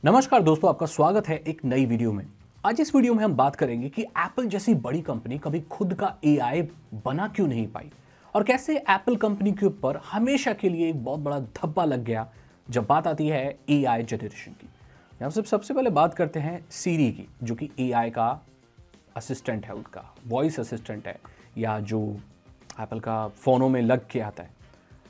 नमस्कार दोस्तों, आपका स्वागत है एक नई वीडियो में। आज इस वीडियो में हम बात करेंगे कि एप्पल जैसी बड़ी कंपनी कभी खुद का एआई बना क्यों नहीं पाई और कैसे एप्पल कंपनी के ऊपर हमेशा के लिए एक बहुत बड़ा धब्बा लग गया जब बात आती है एआई जनरेशन की। यहाँ सबसे पहले बात करते हैं सीरी की, जो कि एआई का असिस्टेंट है, उनका वॉइस असिस्टेंट है या जो एप्पल का फ़ोनों में लग के आता है।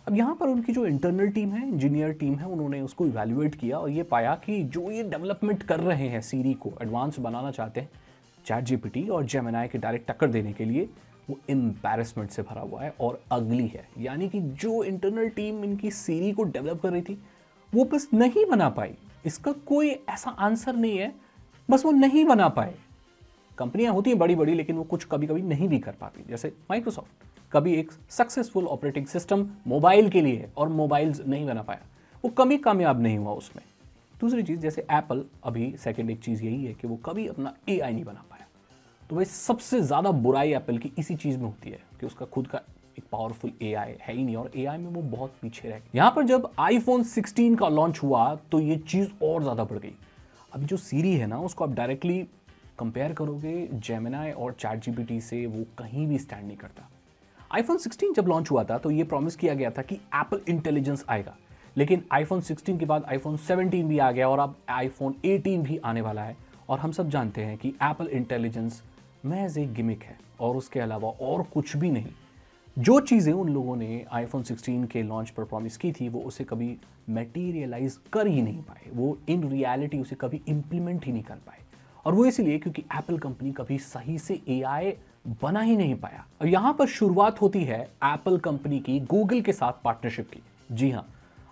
अब यहाँ पर उनकी जो इंटरनल टीम है, इंजीनियर टीम है, उन्होंने उसको इवैल्यूएट किया और ये पाया कि जो ये डेवलपमेंट कर रहे हैं, सीरी को एडवांस बनाना चाहते हैं चैट जीपीटी और जेमिनी के डायरेक्ट टक्कर देने के लिए, वो एम्बैरेसमेंट से भरा हुआ है और अगली है। यानी कि जो इंटरनल टीम इनकी सीरी को डेवलप कर रही थी वो बस नहीं बना पाई। इसका कोई ऐसा आंसर नहीं है, बस वो नहीं बना पाए। कंपनियां होती हैं बड़ी बड़ी, लेकिन वो कुछ कभी कभी नहीं भी कर पाती। जैसे माइक्रोसॉफ्ट कभी एक सक्सेसफुल ऑपरेटिंग सिस्टम मोबाइल के लिए और मोबाइल्स नहीं बना पाया, वो कभी कामयाब नहीं हुआ उसमें। दूसरी चीज़ जैसे एप्पल, अभी सेकंड एक चीज़ यही है कि वो कभी अपना एआई नहीं बना पाया। तो भाई सबसे ज़्यादा बुराई एप्पल की इसी चीज़ में होती है कि उसका खुद का एक पावरफुल एआई है ही नहीं और एआई में वो बहुत पीछे रह गए। यहाँ पर जब आईफोन 16 का लॉन्च हुआ तो ये चीज़ और ज़्यादा बढ़ गई। अभी जो सीरी है ना, उसको आप डायरेक्टली कंपेयर करोगे जेमिनी और चैट जीपीटी से, वो कहीं भी स्टैंड नहीं करता। आईफोन 16 जब लॉन्च हुआ था तो ये प्रॉमिस किया गया था कि एप्पल इंटेलिजेंस आएगा, लेकिन आईफोन 16 के बाद आईफोन 17 भी आ गया और अब आईफोन 18 भी आने वाला है। और हम सब जानते हैं कि एप्पल इंटेलिजेंस महज एक गिमिक है और उसके अलावा और कुछ भी नहीं। जो चीज़ें उन लोगों ने आईफोन 16 के लॉन्च पर प्रॉमिस की थी वो उसे कभी मटेरियलाइज कर ही नहीं पाए, वो इन रियलिटी उसे कभी इंप्लीमेंट ही नहीं कर पाए। और वो इसलिए क्योंकि एप्पल कंपनी कभी सही से एआई बना ही नहीं पाया। और यहां पर शुरुआत होती है एप्पल कंपनी की गूगल के साथ पार्टनरशिप की। जी हां,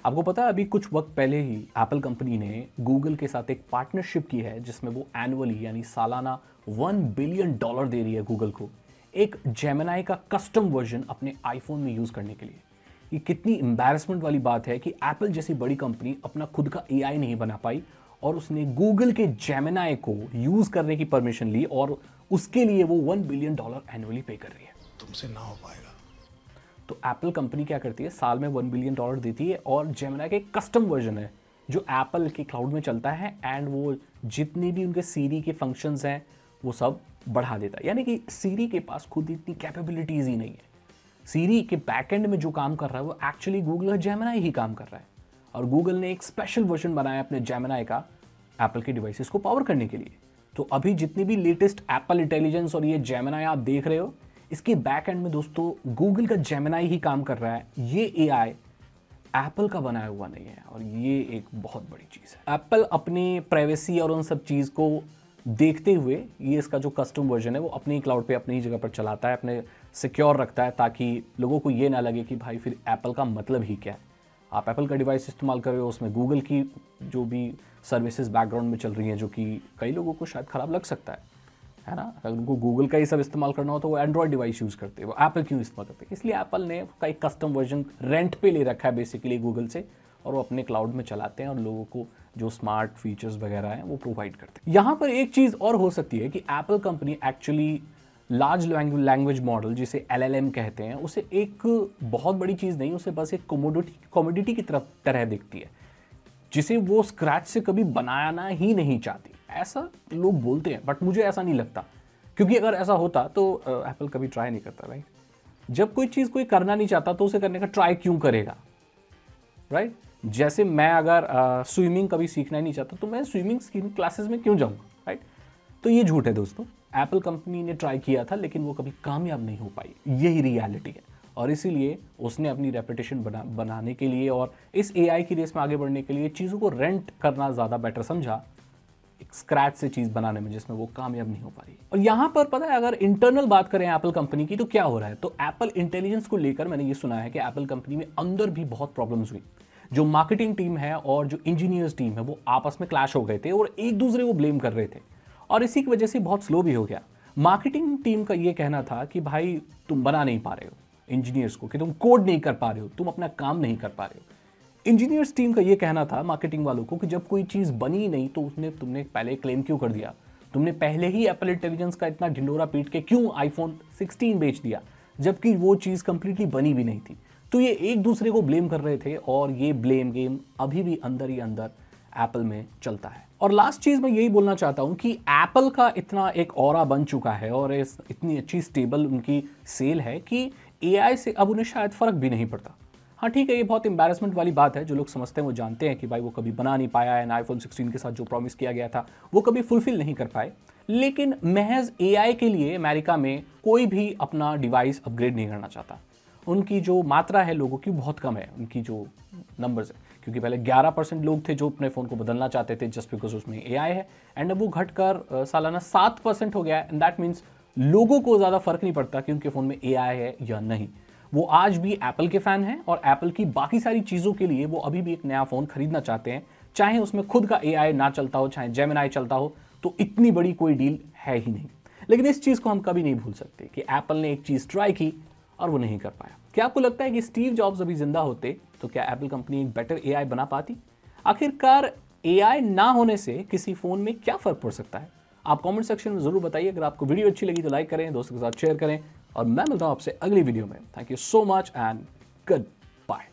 आपको पता है अभी कुछ वक्त पहले ही एप्पल कंपनी ने गूगल के साथ एक पार्टनरशिप की है जिसमें वो एनुअली यानी सालाना $1 बिलियन दे रही है गूगल को एक जेमिनी का कस्टम वर्जन अपने आईफोन में यूज करने के लिए। ये कितनी एम्बैरेसमेंट वाली बात है कि एप्पल जैसी बड़ी कंपनी अपना खुद का एआई नहीं बना पाई और उसने गूगल के जेमिनी को यूज करने की परमिशन ली और उसके लिए वो $1 बिलियन एनुअली पे कर रही है। तुमसे ना हो पाएगा। तो एप्पल कंपनी क्या करती है, साल में $1 बिलियन देती है और जेमिनी के कस्टम वर्जन है जो एप्पल के क्लाउड में चलता है एंड वो जितनी भी उनके सीरी के फंक्शंस हैं वो सब बढ़ा देता है। यानी कि सीरी के पास खुद इतनी कैपेबिलिटीज ही नहीं है। सीरी के बैकएंड में जो काम कर रहा है वो एक्चुअली गूगल का जेमिनी ही काम कर रहा है और गूगल ने एक स्पेशल वर्जन बनाया अपने जेमिनी का एप्पल के डिवाइसेस को पावर करने के लिए। तो अभी जितनी भी लेटेस्ट एप्पल इंटेलिजेंस और ये जेमिनी आप देख रहे हो, इसके बैक एंड में दोस्तों गूगल का जेमिनी ही काम कर रहा है। ये एआई एप्पल का बनाया हुआ नहीं है और ये एक बहुत बड़ी चीज़ है। एप्पल अपनी प्राइवेसी और उन सब चीज़ को देखते हुए ये इसका जो कस्टम वर्जन है वो अपनी क्लाउड पे अपनी ही जगह पर चलाता है, अपने सिक्योर रखता है ताकि लोगों को ये ना लगे कि भाई फिर एप्पल का मतलब ही क्या है। आप एप्पल का डिवाइस इस्तेमाल कर रहे हो, उसमें गूगल की जो भी सर्विसेज बैकग्राउंड में चल रही हैं जो कि कई लोगों को शायद ख़राब लग सकता है ना। अगर उनको गूगल का ही सब इस्तेमाल करना हो तो वो एंड्रॉयड डिवाइस यूज़ करते हैं, वो एप्पल क्यों इस्तेमाल करते हैं। इसलिए एप्पल ने उसका एक कस्टम वर्जन रेंट पे ले रखा है बेसिकली गूगल से और वो अपने क्लाउड में चलाते हैं और लोगों को जो स्मार्ट फीचर्स वगैरह हैं वो प्रोवाइड करते हैं। यहाँ पर एक चीज़ और हो सकती है कि Apple company actually large language model जिसे LLM कहते हैं उसे एक बहुत बड़ी चीज़ नहीं, उसे बस एक कमोडिटी की तरह दिखती है जिसे वो स्क्रैच से कभी बनाना ही नहीं चाहती। ऐसा लोग बोलते हैं बट मुझे ऐसा नहीं लगता, क्योंकि अगर ऐसा होता तो एप्पल कभी ट्राई नहीं करता। राइट, जब कोई चीज़ कोई करना नहीं चाहता तो उसे करने का ट्राई क्यों करेगा। राइट, जैसे मैं अगर स्विमिंग कभी सीखना ही नहीं चाहता तो मैं स्विमिंग क्लासेस में क्यों जाऊँगा। राइट, तो ये झूठ है दोस्तों। एप्पल कंपनी ने ट्राई किया था लेकिन वो कभी कामयाब नहीं हो पाई, यही रियलिटी है। और इसीलिए उसने अपनी रेपुटेशन बनाने के लिए और इस एआई की रेस में आगे बढ़ने के लिए चीज़ों को रेंट करना ज़्यादा बेटर समझा, एक स्क्रैच से चीज़ बनाने में जिसमें वो कामयाब नहीं हो पा रही। और यहाँ पर पता है अगर इंटरनल बात करें एप्पल कंपनी की तो क्या हो रहा है, तो एप्पल इंटेलिजेंस को लेकर मैंने ये सुना है कि एप्पल कंपनी में अंदर भी बहुत प्रॉब्लम्स हुई। जो मार्केटिंग टीम है और जो इंजीनियर्स टीम है वो आपस में क्लैश हो गए थे और एक दूसरे को ब्लेम कर रहे थे और इसी की वजह से बहुत स्लो भी हो गया। मार्केटिंग टीम का ये कहना था कि भाई तुम बना नहीं पा रहे हो इंजीनियर्स को, कि तुम कोड नहीं कर पा रहे हो, तुम अपना काम नहीं कर पा रहे हो। इंजीनियर्स टीम का ये कहना था मार्केटिंग वालों को कि जब कोई चीज़ बनी नहीं तो तुमने पहले क्लेम क्यों कर दिया, तुमने पहले ही एप्पल इंटेलिजेंस का इतना ढिंडोरा पीट के क्यों आईफोन 16 बेच दिया जबकि वो चीज़ कंप्लीटली बनी भी नहीं थी। तो ये एक दूसरे को ब्लेम कर रहे थे और ये ब्लेम गेम अभी भी अंदर ही अंदर एप्पल में चलता है। और लास्ट चीज़ मैं यही बोलना चाहता हूँ कि एप्पल का इतना एक ऑरा बन चुका है और इतनी अच्छी स्टेबल उनकी सेल है कि एआई से अब उन्हें शायद फ़र्क भी नहीं पड़ता। हाँ ठीक है, ये बहुत एम्बैरेसमेंट वाली बात है, जो लोग समझते हैं वो जानते हैं कि भाई वो कभी बना नहीं पाया है, आईफोन 16 के साथ जो प्रॉमिस किया गया था वो कभी फुलफिल नहीं कर पाए। लेकिन महज एआई के लिए अमेरिका में कोई भी अपना डिवाइस अपग्रेड नहीं करना चाहता। उनकी जो मात्रा है लोगों की बहुत कम है, उनकी जो नंबर्स है, क्योंकि पहले 11% लोग थे जो अपने फ़ोन को बदलना चाहते थे जस्ट बिकॉज उसमें एआई है, एंड अब वो घटकर सालाना 7% हो गया है। एंड दैट मीन्स लोगों को ज़्यादा फर्क नहीं पड़ता कि उनके फ़ोन में एआई है या नहीं। वो आज भी एप्पल के फ़ैन हैं और एप्पल की बाकी सारी चीज़ों के लिए वो अभी भी एक नया फ़ोन खरीदना चाहते हैं, चाहे उसमें खुद का एआई ना चलता हो, चाहे जेमिनाई चलता हो, तो इतनी बड़ी कोई डील है ही नहीं। लेकिन इस चीज़ को हम कभी नहीं भूल सकते कि एप्पल ने एक चीज़ ट्राई की और वो नहीं कर पाया। क्या आपको लगता है कि स्टीव जॉब्स अभी जिंदा होते तो क्या एप्पल कंपनी एक बेटर एआई बना पाती? आखिरकार एआई ना होने से किसी फ़ोन में क्या फ़र्क पड़ सकता है? आप कमेंट सेक्शन में ज़रूर बताइए। अगर आपको वीडियो अच्छी लगी तो लाइक करें, दोस्तों के साथ शेयर करें, और मैं मिलता हूं आपसे अगली वीडियो में। Thank you so much and good